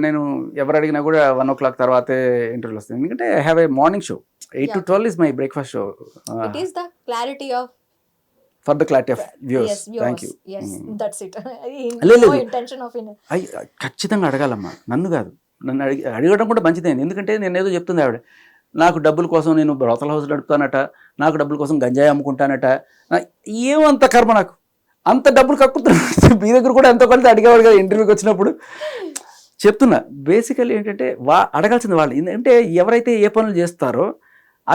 నేను ఎవరు అడిగినా కూడా 1 o'clock తర్వాతే ఇంటర్వ్యూలు వస్తాయి. ఎందుకంటే I have a morning show 8 to 12 is my breakfast show. It is the clarity of For the clarity of viewers. Thank you. That's it. లేదు. నో ఇంటెన్షన్ ఆఫ్ ఖచ్చితంగా అడగాలమ్మా, నన్ను కాదు. నన్ను అడగడం కూడా మంచిదే. ఎందుకంటే నేను ఏదో చెప్తుంది ఆవిడ, నాకు డబ్బుల కోసం నేను బ్రోతల హౌస్ నడుపుతానట, నాకు డబ్బుల కోసం గంజాయి అమ్ముకుంటానట. ఏమంత కర్మ నాకు, అంత డబ్బులు కక్కుతున్నాను. మీ దగ్గర కూడా ఎంతో కొంత అడిగేవాడు కదా ఇంటర్వ్యూకి వచ్చినప్పుడు. చెప్తున్నా బేసికల్లీ ఏంటంటే అడగాల్సింది వాళ్ళు. ఎందుకంటే ఎవరైతే ఏ పనులు చేస్తారో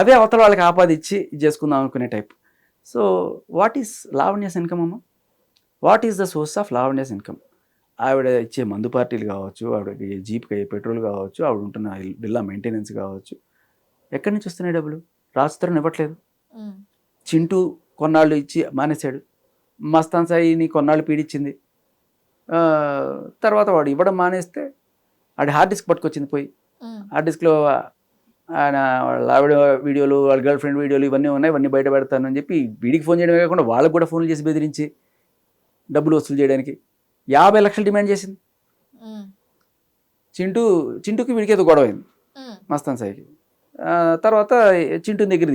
అవే అవతల వాళ్ళకి ఆపాదించి చేసుకుందాం అనుకునే type. So what is Lavanya's income అమ్మ? What is the source of Lavanya's income? ఆవిడ ఇచ్చే మందు పార్టీలు కావచ్చు, ఆవిడకి జీప్కి అయ్యే పెట్రోల్ కావచ్చు, ఆవిడ ఉంటున్న బిల్లా మెయింటెనెన్స్ కావచ్చు, ఎక్కడి నుంచి వస్తున్నాయి డబ్బులు? రాజుతరం ఇవ్వట్లేదు. చింటూ కొన్నాళ్ళు ఇచ్చి మానేశాడు. మస్తాన్ సాయిని కొన్నాళ్ళు పీడించింది. తర్వాత వాడు ఇవ్వడం మానేస్తే ఆడి హార్డ్ డిస్క్ పట్టుకొచ్చింది పోయి. హార్డ్ డిస్క్లో ఆయన వాళ్ళ ఆవిడ వీడియోలు, వాళ్ళ గర్ల్ ఫ్రెండ్ వీడియోలు ఇవన్నీ ఉన్నాయి, ఇవన్నీ బయట పెడతానని చెప్పి వీడికి ఫోన్ చేయడమే కాకుండా వాళ్ళకు కూడా ఫోన్లు చేసి బెదిరించి డబ్బులు వసూలు చేయడానికి 50 లక్షలు డిమాండ్ చేసింది. చింటూకి వీడికి ఏదో గొడవ అయింది మస్తాన్ సాయికి. తర్వాత చింటూని దగ్గర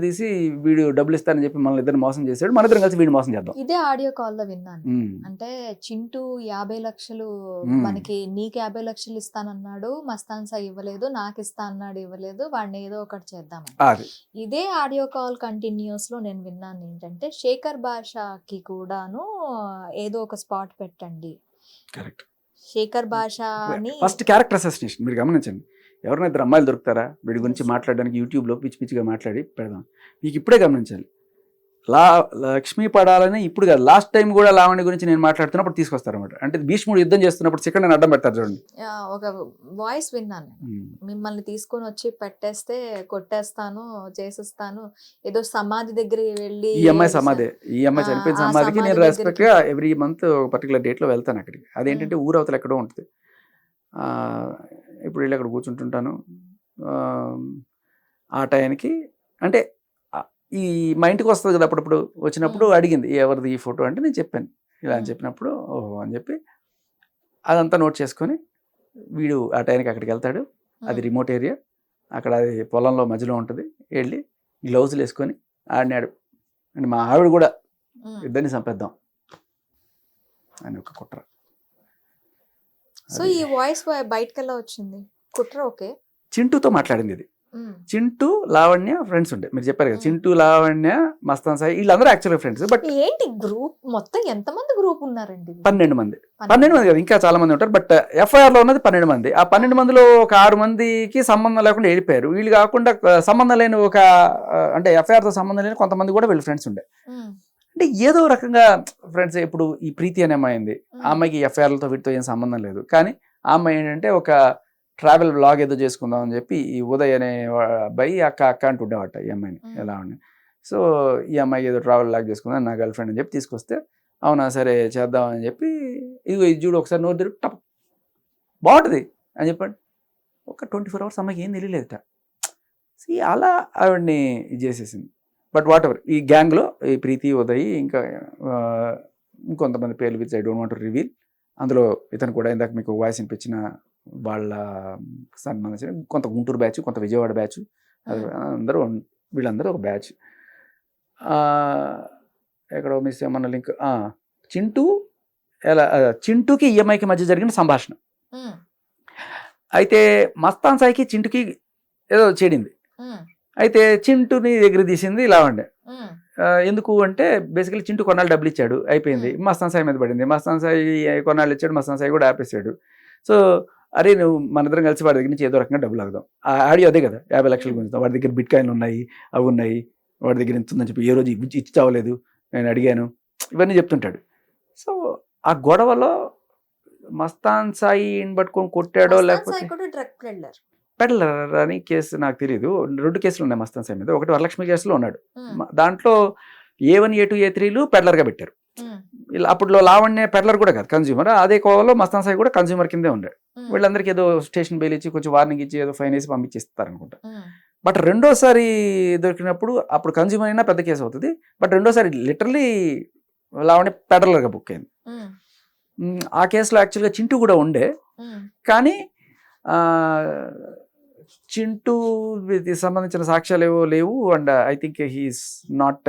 తీసి వీడు డబ్బులు ఇస్తానని చెప్పి మన ఇద్దరు మోసం చేశాడు, మన ఇద్దరం కలిసి వీడిని మోసం చేద్దాం. ఇదే ఆడియో కాల్ లో విన్నాను. అంటే చింటూ 50 లక్షలు మనకి, నీకు 50 లక్షలు ఇస్తానన్నాడు, మస్తాన్ సాయి ఇవ్వలేదు, నాకు ఇస్తా అన్నాడు ఇవ్వలేదు, వాడిని ఏదో ఒకటి చేద్దాం. ఇదే ఆడియో కాల్ కంటిన్యూస్ లో నేను విన్నాను ఏంటంటే, శేఖర్ భాషకి కూడాను ఏదో ఒక స్పాట్ పెట్టండి. కరెక్ట్. శేఖర్ భాషని ఫస్ట్ క్యారెక్టర్ అసోసియేషన్ మీరు గమనించండి. ఎవరైనా ఇద్దరు అమ్మాయిలు దొరుకుతారా వీడి గురించి మాట్లాడడానికి? యూట్యూబ్లో పిచ్చిగా మాట్లాడి పెడదాం. మీకు ఇప్పుడే గమనించాలి, లక్ష్మీ పడాలని ఇప్పుడు కాదు, లాస్ట్ టైం కూడా లావణ్య గురించి నేను మాట్లాడుతున్నప్పుడు తీసుకొస్తారన్నమాట. అంటే భీష్ముడు యుద్ధం చేస్తున్నప్పుడు సెకండ్ నేను అడ్డం పెడతారు చూడండి. ఒక వాయిస్ విన్నాను, మిమ్మల్ని తీసుకొని వచ్చి పెట్టేస్తే కొట్టేస్తాను, చేసేస్తాను, ఏదో సమాధి దగ్గర వెళ్ళి. ఈ అమ్మాయి చనిపోయిన సమాధికి నేను రెస్పెక్ట్ గా ఎవ్రీ మంత్ పర్టికులర్ డేట్ లో వెళ్తాను అక్కడికి. అదేంటంటే ఊరవతలు ఎక్కడో ఉంటుంది. ఇప్పుడు వెళ్ళి అక్కడ కూర్చుంటుంటాను. ఆ టైంకి అంటే ఈ మా ఇంటికి వస్తుంది కదా, అప్పుడప్పుడు వచ్చినప్పుడు అడిగింది ఎవరిది ఈ ఫోటో అంటే నేను చెప్పాను ఇలా అని చెప్పినప్పుడు ఓహో అని చెప్పి అదంతా నోట్ చేసుకొని వీడు ఆ టైంకి అక్కడికి వెళ్తాడు. అది రిమోట్ ఏరియా, అక్కడ అది పొలంలో మధ్యలో ఉంటుంది. వెళ్ళి గ్లౌజులు వేసుకొని ఆడినాడు. అంటే మా ఆవిడ కూడా ఇద్దరిని చంపేద్దాం అని ఒక కుట్ర. సో ఈ వాయిస్ బయటకెలా వచ్చింది కుట్ర? ఓకే, చింటూతో మాట్లాడింది ఇది. చింటూ లావణ్య ఫ్రెండ్స్ ఉండే, మీరు చెప్పారు కదా, చింటూ లావణ్య మస్తాన్ సాయి వీళ్ళందరూ యాక్చువల్గా ఫ్రెండ్స్. బట్ ఏంటి గ్రూప్ మొత్తం ఎంతమంది గ్రూప్ ఉన్నారండి? 12 మంది కదా, ఇంకా చాలా మంది ఉంటారు. బట్ ఎఫ్ఐఆర్ లో ఉన్నది 12 మంది. ఆ 12 మందిలో ఒక 6 మందికి సంబంధం లేకుండా వెళ్ళిపోయారు. వీళ్ళు కాకుండా సంబంధం లేని అంటే ఎఫ్ఐఆర్ తో సంబంధం లేని కొంతమంది కూడా వీళ్ళు ఫ్రెండ్స్ ఉండే. అంటే ఏదో రకంగా ఫ్రెండ్స్. ఇప్పుడు ఈ ప్రీతి అనే అమ్మాయి ఉంది, ఆ అమ్మాయికి ఎఫ్ఐఆర్లతో వీటితో ఏం సంబంధం లేదు. కానీ ఆ అమ్మాయి ఏంటంటే ఒక ట్రావెల్ బ్లాగ్ ఏదో చేసుకుందాం అని చెప్పి ఈ ఉదయ్ అనే అబ్బాయి అక్క అంటుండేవాట ఈ అమ్మాయిని ఎలా ఉండి. సో ఈ అమ్మాయికి ఏదో ట్రావెల్ బ్లాగ్ చేసుకుందాం నా గర్ల్ ఫ్రెండ్ అని చెప్పి తీసుకొస్తే, అవునా సరే చేద్దాం అని చెప్పి, ఇది చూడు ఒకసారి నోరు తిరుగు టప్ బాగుంటుంది అని చెప్పండి. ఒక 24 hours అమ్మాయికి ఏం తెలియలేదట. అలా ఆవిడ్ని ఇది చేసేసింది. బట్ వాట్ ఎవర్, ఈ గ్యాంగ్లో ఈ ప్రీతి, ఉదయ్, ఇంకా ఇంకొంతమంది పేర్లు with I don't want to reveal. అందులో ఇతను కూడా ఇందాక మీకు వాయిస్ వినిపించిన వాళ్ళ సంబంధించిన కొంత గుంటూరు బ్యాచ్, కొంత విజయవాడ బ్యాచ్, వీళ్ళందరూ ఒక బ్యాచ్. ఎక్కడో మిస్ ఏమన్నా లింక్. చింటూకి ఈఎంఐకి మధ్య జరిగిన సంభాషణ. అయితే మస్తాన్ సాయికి చింటూకి ఏదో చెడింది. అయితే చింటూని దగ్గర తీసింది లావణ్య. ఎందుకు అంటే బేసికలీ చింటూ కొన్నాళ్ళు డబ్బులు ఇచ్చాడు, అయిపోయింది. మస్తాన్ సాయి మీద పడింది. మస్తాన్ సాయి కొన్నాళ్ళు ఇచ్చాడు, మస్తాన్ సాయి కూడా ఆపేసాడు. సో అరే నువ్వు మన ఇద్దరం కలిసి వాడి దగ్గర నుంచి ఏదో రకంగా డబ్బులు ఆగుదాం. ఆ ఆడియో అదే కదా, 50 లక్షలు గుంజుతాం, వాడి దగ్గర బిట్ కాయిన్లు ఉన్నాయి, అవి ఉన్నాయి, వాడి దగ్గర ఎంత ఉందని చెప్పి ఏ రోజు ఇచ్చి చావలేదు, నేను అడిగాను, ఇవన్నీ చెప్తుంటాడు. సో ఆ గొడవలో మస్తాన్ సాయి పట్టుకొని కొట్టాడో లేకపోతే పెడలర్ అని కేసు నాకు తెలియదు. 2 కేసులు ఉన్నాయి మస్తాన్ సాయి మీద. ఒకటి వరలక్ష్మి కేసులో ఉన్నాడు. దాంట్లో A1, A2, A3లు పెడలర్గా పెట్టారు. అప్పట్లో లావణ్య పెడలర్ కూడా కాదు, కన్స్యూమర్. అదే కోవలో మస్తాన్ సాయి కూడా కన్స్యూమర్ కిందే ఉన్నాడు. వీళ్ళందరికీ ఏదో స్టేషన్ బెయిల్ ఇచ్చి కొంచెం వార్నింగ్ ఇచ్చి ఏదో ఫైన్ వేసి పంపించేస్తారు అనుకుంటా. బట్ రెండోసారి దొరికినప్పుడు అప్పుడు కన్జ్యూమర్ అయినా పెద్ద కేసు అవుతుంది. బట్ రెండోసారి లిటరలీ లావణ్య పెడలర్గా బుక్ అయింది. ఆ కేసులో యాక్చువల్గా చింటూ కూడా ఉండే, కానీ చింటూకి సంబంధించిన సాక్ష్యాలు ఏవో లేవు. And I think he's not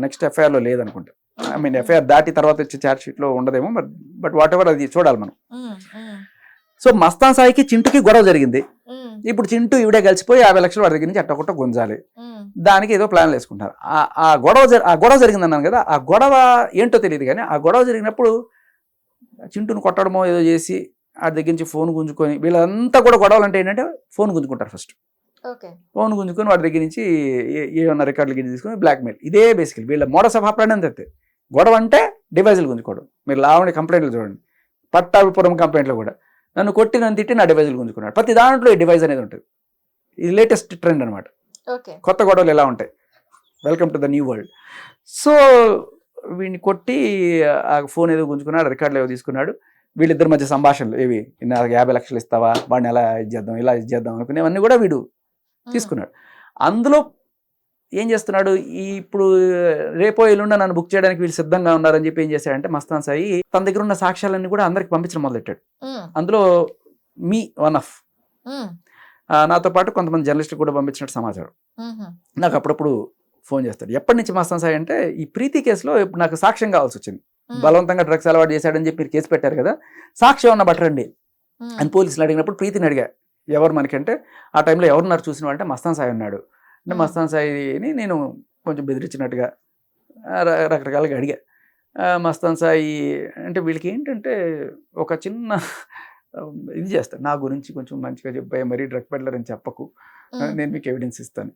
next ఎఫ్ఐఆర్లో లేదనుకుంటా. ఐ మీన్ ఎఫ్ఐఆర్ దాటి తర్వాత వచ్చే ఛార్జ్ షీట్లో ఉండదేమో, బట్ వాట్ ఎవర్ అది చూడాలి మనం. సో మస్తాన్ సాయికి చింటూకి గొడవ జరిగింది. ఇప్పుడు చింటూ ఇవిడే కలిసిపోయి 50 లక్షలు వాడి దగ్గర నుంచి అట్టకొట్ట గుంజాలి. దానికి ఏదో ప్లాన్లు వేసుకుంటారు. ఆ గొడవ జరిగింది అన్నాను కదా, ఆ గొడవ ఏంటో తెలియదు, కానీ ఆ గొడవ జరిగినప్పుడు చింటూని కొట్టడమో ఏదో చేసి ఆ దగ్గర నుంచి ఫోన్ గుంజుకొని, వీళ్ళంతా కూడా గొడవలు అంటే ఏంటంటే ఫోన్ గుంజుకుంటారు. ఫస్ట్ ఫోన్ గుంజుకొని వాడి దగ్గర నుంచి ఏమన్నా రికార్డులు గిరి తీసుకొని బ్లాక్మెయిల్. ఇదే బేసికల్ వీళ్ళ మోడస్ ఆఫ్ ఆపరేషన్ అంతే. గొడవ అంటే డివైజులు గుంజుకోవడం. మీరు లావణ్య కంప్లైంట్లు చూడండి, పట్టాభిపురం కంప్లైంట్లో కూడా నన్ను కొట్టి నన్ను తిట్టి నా డివైజులు గుంజుకున్నాడు. ప్రతి దాంట్లో ఈ డివైజ్ అనేది ఉంటుంది. ఇది లేటెస్ట్ ట్రెండ్ అనమాట. కొత్త గొడవలు ఎలా ఉంటాయి. Welcome to the new world. So వీడిని కొట్టి ఆ ఫోన్ ఏదో గుంజుకున్నాడు, రికార్డులు ఏదో తీసుకున్నాడు. వీళ్ళిద్దరి మధ్య సంభాషణలు ఏవి, నాకు 50 లక్షలు ఇస్తావా, వాడిని ఎలా ఇది చేద్దాం, ఇలా ఇది చేద్దాం అనుకునేవన్నీ కూడా వీడు తీసుకున్నాడు. అందులో ఏం చేస్తున్నాడు, ఇప్పుడు రేపో ఎల్లుండ నన్ను బుక్ చేయడానికి వీళ్ళు సిద్ధంగా ఉన్నారని చెప్పి ఏం చేశాడంటే మస్తాన్ సాయి తన దగ్గర ఉన్న సాక్ష్యాలన్నీ కూడా అందరికి పంపించడం మొదలెట్టాడు. అందులో మీ వన్ ఆఫ్ నాతో పాటు కొంతమంది జర్నలిస్టులు కూడా పంపించినట్టు సమాచారం. నాకు అప్పుడప్పుడు ఫోన్ చేస్తాడు. ఎప్పటి నుంచి మస్తాన్ సాయి అంటే, ఈ ప్రీతి కేసులో ఇప్పుడు నాకు సాక్ష్యం కావాల్సి వచ్చింది. బలవంతంగా డ్రగ్స్ అలవాటు చేశాడని చెప్పి కేసు పెట్టారు కదా, సాక్ష్యం ఉన్న బట్టరండి అని పోలీసులు అడిగినప్పుడు ప్రీతిని అడిగా, ఎవరు మనకంటే ఆ టైంలో ఎవరున్నారు చూసిన అంటే మస్తాన్ సాయి ఉన్నాడు అంటే, మస్తాన్ సాయిని నేను కొంచెం బెదిరించినట్టుగా రకరకాలుగా అడిగా. మస్తాన్ సాయి అంటే వీళ్ళకి ఏంటంటే ఒక చిన్న ఇది చేస్తాడు, నా గురించి కొంచెం మంచిగా చెప్పాయి, మరీ డ్రగ్ పెడ్లర్ అని చెప్పకు, నేను మీకు ఎవిడెన్స్ ఇస్తాను,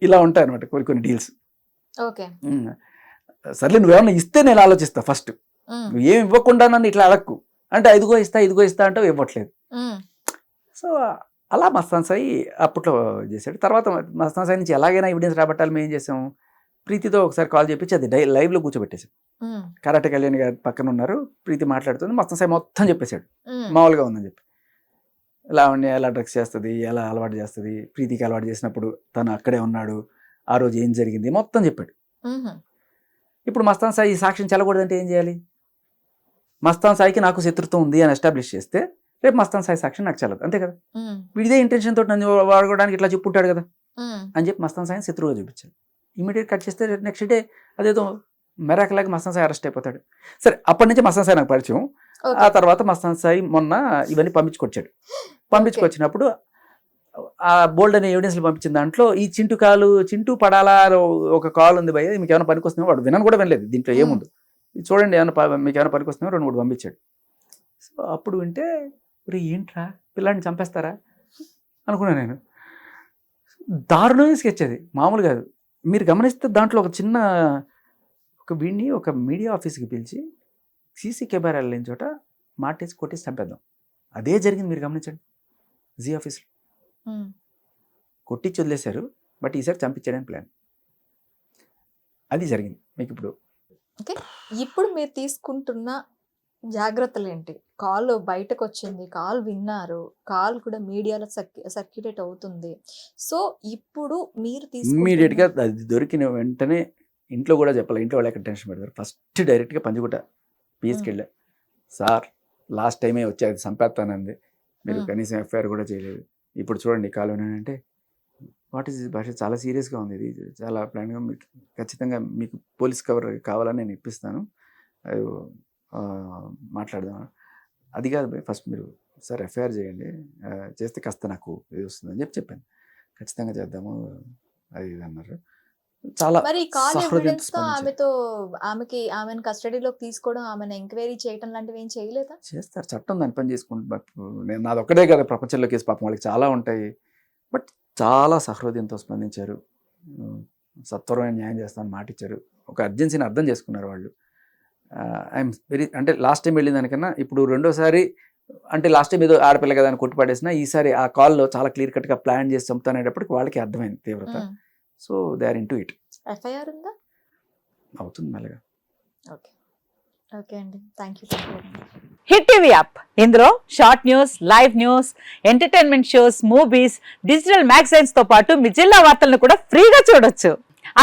ఇలా ఉంటాయి అనమాట కొన్ని డీల్స్. సర్లే నువ్వేమన్నా ఇస్తే నేను ఆలోచిస్తా, ఫస్ట్ నువ్వు ఏమి ఇవ్వకుండా నన్ను ఇట్లా అడక్కు అంటే ఇదిగో ఇస్తా అంటే ఇవ్వట్లేదు. సో అలా మస్తాన్ సాయి అప్పట్లో చేశాడు. తర్వాత మస్తాన్ సాయి నుంచి ఎలాగైనా ఎవిడెన్స్ రాబట్టాలి మేము ఏం చేసాము, ప్రీతితో ఒకసారి కాల్ చేపించి అది లైవ్లో కూర్చోబెట్టేసాం. కరాటే కళ్యాణ్ గారి పక్కన ఉన్నారు, ప్రీతి మాట్లాడుతుంది, మస్తాన్ సాయి మొత్తం చెప్పేశాడు మామూలుగా ఉందని చెప్పి. లావణ్య ఎలా డ్రగ్స్ చేస్తుంది, ఎలా అలవాటు చేస్తుంది, ప్రీతికి అలవాటు చేసినప్పుడు తను అక్కడే ఉన్నాడు, ఆ రోజు ఏం జరిగింది మొత్తం చెప్పాడు. ఇప్పుడు మస్తాన్ సాయి ఈ సాక్ష్యం చెల్లకూడదంటే ఏం చేయాలి, మస్తాన్ సాయికి నాకు శత్రుత్వం ఉంది అని ఎస్టాబ్లిష్ చేస్తే రేపు మస్తాన్ సాయి సాక్ష్యం నాకు చెల్లదు, అంతే కదా. వీడిదే ఇంటెన్షన్ తోటి నన్ను వాడుకోవడానికి ఇట్లా చెప్పుంటాడు కదా అని చెప్పి మస్తాన్ సాయిని శత్రువుగా చూపించాలి. ఇమీడియట్ కట్ చేస్తే నెక్స్ట్ డే అదేదో మెరాకలాగా మస్తాన్ సాయి అరెస్ట్ అయిపోతాడు. సరే, అప్పటి నుంచి మస్తాన్ సాయి నాకు పరిచయం. ఆ తర్వాత మస్తాన్ సాయి మొన్న ఇవన్నీ పంపించుకొచ్చినప్పుడు ఆ బోల్డ్ అనే ఎవిడెన్స్లు పంపించిన దాంట్లో ఈ చింటూ పడాలా ఒక కాల్ ఉంది భయ్య, మీకు ఏమైనా పనికి వస్తుందో, వాడు వినను కూడా వినలేదు, దీంట్లో ఏముంది చూడండి, మీకు ఏమైనా పనికి వస్తుందో 2-3 పంపించాడు. సో అప్పుడు వింటే ఏంట్రా పిల్లాడిని చంపేస్తారా అనుకున్నాను నేను. దారుణంగా స్కెచ్ అది, మామూలు కాదు. మీరు గమనిస్తే దాంట్లో వీడిని ఒక మీడియా ఆఫీస్కి పిలిచి సీసీ కెమెరాలు లేని చోట మాటేసి కొట్టేసి చంపేద్దాం, అదే జరిగింది. మీరు గమనించండి, జీ ఆఫీస్లో కొట్టించి వదిలేశారు, బట్ ఈసారి చంపించడానికి ప్లాన్, అది జరిగింది. మీకు ఇప్పుడు మీరు తీసుకుంటున్న జాగ్రత్తలు ఏంటి? కాల్ బయటకు వచ్చింది, కాల్ విన్నారు, కాల్ కూడా మీడియాలో సర్క్యులేట్ అవుతుంది. సో ఇప్పుడు మీరు ఇమ్మీడియట్గా అది దొరికిన వెంటనే ఇంట్లో కూడా చెప్పాలి, ఇంట్లో వాళ్ళు ఎక్కడ టెన్షన్ పెడతారు. ఫస్ట్ డైరెక్ట్గా పంచుకుంట పీస్కి వెళ్ళా, సార్ లాస్ట్ టైమే వచ్చి చంపేస్తానంది, మీరు కనీసం ఎఫ్ఐఆర్ కూడా చేయలేదు, ఇప్పుడు చూడండి కాల్ వినంటే వాట్ ఈస్ భాష చాలా సీరియస్గా ఉంది, ఇది చాలా ప్లాన్గా, మీకు ఖచ్చితంగా మీకు పోలీస్ కవర్ కావాలని నేను ఇప్పిస్తాను, మాట్లాడదాం. అది కాదు ఫస్ట్ మీరు సార్ ఎఫ్ఐఆర్ చేయండి, చేస్తే కాస్త నాకు ఇది వస్తుందని చెప్పాను. ఖచ్చితంగా చేద్దాము అది ఇది అన్నారు. చాలా ఆమెను కస్టడీలోకి తీసుకోవడం, ఆమెను ఎంక్వైరీ చేయడం లాంటివి ఏం చేయలేదా? చేస్తారు, చట్టం దాని పని చేసుకుంటారు. నేను నాది ఒక్కడే కదా ప్రపంచంలో కేసు, పాపం వాళ్ళకి చాలా ఉంటాయి. బట్ చాలా సహృదయంతో స్పందించారు, సత్వరమైన న్యాయం చేస్తామని మాట ఇచ్చారు, ఒక అర్జెన్సీని అర్థం చేసుకున్నారు వాళ్ళు. ఐఎమ్ వెరీ, అంటే లాస్ట్ టైం వెళ్ళిన దానికన్నా ఇప్పుడు రెండోసారి, అంటే లాస్ట్ టైం ఏదో ఆడపిల్ల కదా అని కొట్టిపడేసిన, ఈసారి ఆ కాల్లో చాలా క్లియర్ కట్గా ప్లాన్ చేసి చంపుతానేటప్పటికి వాళ్ళకి అర్థమైంది తీవ్రత. So they are in to it. FIR ఉందా? అవుతుంది మెల్లగా. ఓకే అండి, thank you. Hit TV app ఇందులో short news, live news, entertainment shows, movies, digital magazines తో పాటు మీ జిల్లా వార్తలను కూడా ఫ్రీగా చూడొచ్చు.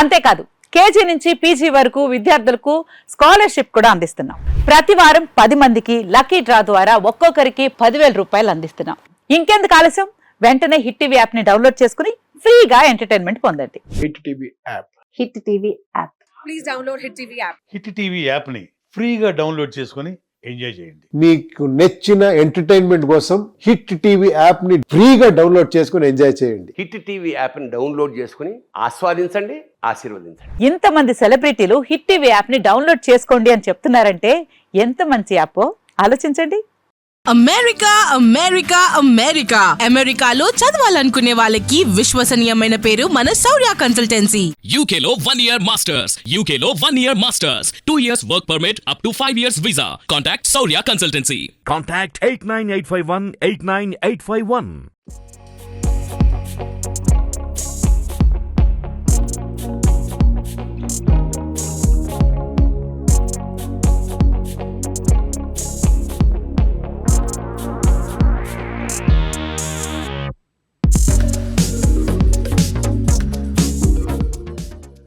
అంతేకాదు కేజీ నుంచి పీజీ వరకు విద్యార్థులకు స్కాలర్షిప్ కూడా అందిస్తున్నాం. ప్రతి వారం 10 మందికి లక్కీ డ్రా ద్వారా ఒక్కొక్కరికి 10,000 రూపాయలు అందిస్తున్నాం. ఇంకెందుకు ఆలస్యం, వెంటనే హిట్ టీవీ యాప్ ని డౌన్లోడ్ చేసుకుని ఫ్రీగా ఎంటర్టైన్మెంట్ పొందండి. Hit TV app. Hit TV app. Please download hit TV app. Hit TV యాప్ని ఫ్రీగా డౌన్లోడ్ చేసుకొని ఎంజాయ్ చేయండి. మీకు నచ్చిన ఎంటర్టైన్మెంట్ కోసం హిట్ టీవీ యాప్ ని ఫ్రీగా డౌన్లోడ్ చేసుకుని ఎంజాయ్ చేయండి. హిట్ టీవీ యాప్ని డౌన్లోడ్ చేసుకుని ఆస్వాదించండి, ఆశీర్వదించండి. ఇంతమంది సెలబ్రిటీలు హిట్ టీవీ యాప్ ని డౌన్లోడ్ చేసుకోండి అని చెప్తున్నారంటే ఎంత మంచి యాప్ ఆలోచించండి. అమెరికా అమెరికా అమెరికా అమెరికాలో చదవాలనుకునే వాళ్ళకి విశ్వసనీయమైన పేరు మన శౌర్య కన్సల్టెన్సీ. UK లో 1 year masters. UK లో 1 year masters. 2 years work permit up to 5 years visa. Contact Saurya Consultancy. Contact 89851 89851.